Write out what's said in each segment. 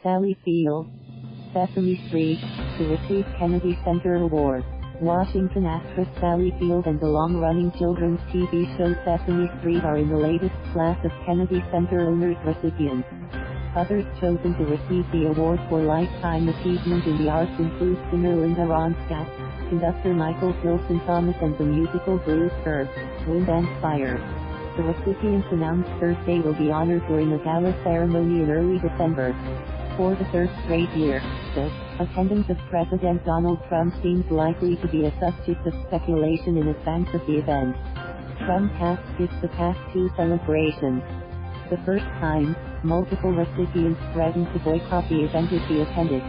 Sally Field, Sesame Street, to receive Kennedy Center Award. Washington actress Sally Field and the long-running children's TV show Sesame Street are in the latest class of Kennedy Center Honors recipients. Others chosen to receive the award for lifetime achievement in the arts include singer Linda Ronstadt, conductor Michael Tilson Thomas, and the musical blues Earth, Wind and Fire. The recipients announced Thursday will be honored during a gala ceremony in early December. For the third straight year, the attendance of President Donald Trump seems likely to be a subject of speculation in advance of the event. Trump has skipped the past two celebrations. The first time, multiple recipients threatened to boycott the event if he attended.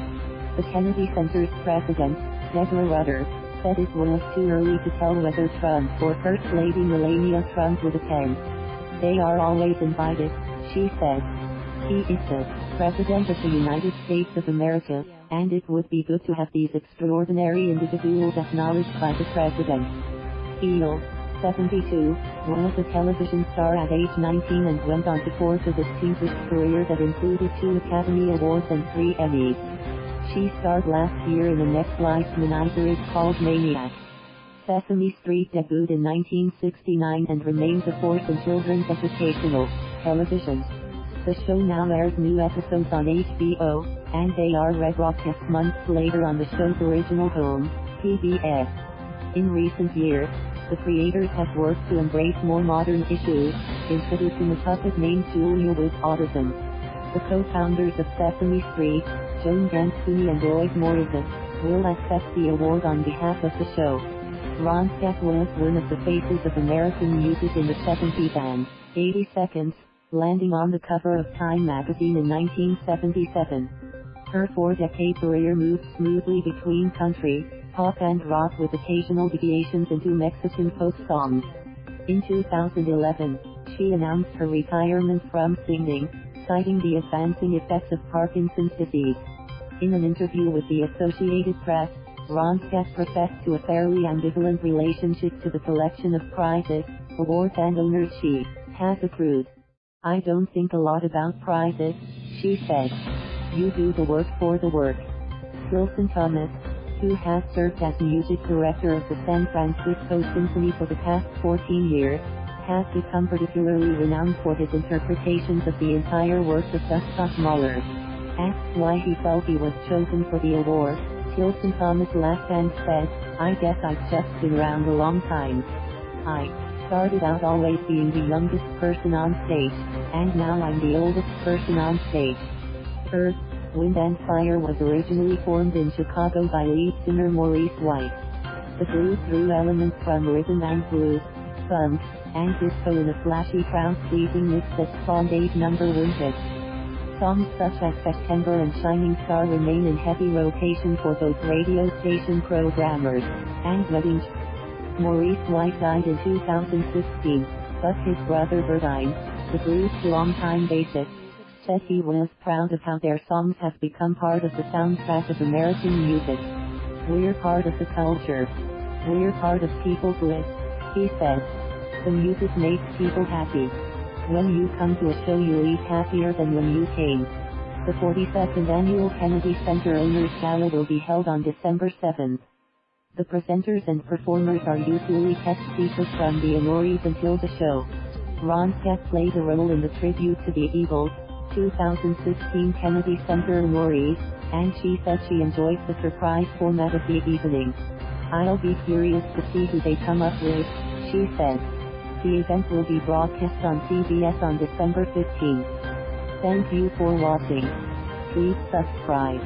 The Kennedy Center's president, Deborah Rutter, said it was too early to tell whether Trump or First Lady Melania Trump would attend. They are always invited, she said. He is the President of the United States of America, and it would be good to have these extraordinary individuals acknowledged by the President. Field, 72, was a television star at age 19 and went on to forge a distinguished career that included 2 Academy Awards and 3 Emmys. She starred last year in a Netflix miniseries called Maniac. Sesame Street debuted in 1969 and remains a force in children's educational television. The show now airs new episodes on HBO, and they are rebroadcast months later on the show's original home, PBS. In recent years, the creators have worked to embrace more modern issues, introducing a puppet named Julia with autism. The co-founders of Sesame Street, Joan, Ganz, Cooney, and Lloyd Morrisett, will accept the award on behalf of the show. Ronstadt was one of the faces of American music in the 70s and 80 seconds, landing on the cover of Time magazine in 1977. Her 4-decade career moved smoothly between country, pop and rock with occasional deviations into Mexican folk songs. In 2011, she announced her retirement from singing, citing the advancing effects of Parkinson's disease. In an interview with the Associated Press, Ronstadt professed to a fairly ambivalent relationship to the collection of prizes, awards and honors she has accrued. "I don't think a lot about prizes," she said. "You do the work for the work." Tilson Thomas, who has served as music director of the San Francisco Symphony for the past 14 years, has become particularly renowned for his interpretations of the entire works of Gustav Mahler. Asked why he felt he was chosen for the award, Tilson Thomas laughed and said, "I guess I've just been around a long time. I started out always being the youngest person on stage, and now I'm the oldest person on stage." Earth, Wind and Fire was originally formed in Chicago by lead singer Maurice White. The group drew elements from rhythm and blues, funk, and disco in a flashy crowd-pleasing mix that spawned 8 number-1 hits. Songs such as September and Shining Star remain in heavy rotation for both radio station programmers and weddings. Maurice White died in 2016, but his brother Verdine, the group's longtime bassist, said he was proud of how their songs have become part of the soundtrack of American music. "We're part of the culture. We're part of people's lives," he said. "The music makes people happy. When you come to a show you leave happier than when you came." The 42nd Annual Kennedy Center Honors Gala will be held on December 7th. The presenters and performers are usually kept secret from the honorees until the show. Ronstadt played a role in the tribute to the Eagles' 2016 Kennedy Center Honorees, and she said she enjoyed the surprise format of the evening. "I'll be curious to see who they come up with," she said. The event will be broadcast on CBS on December 15th. Thank you for watching. Please subscribe.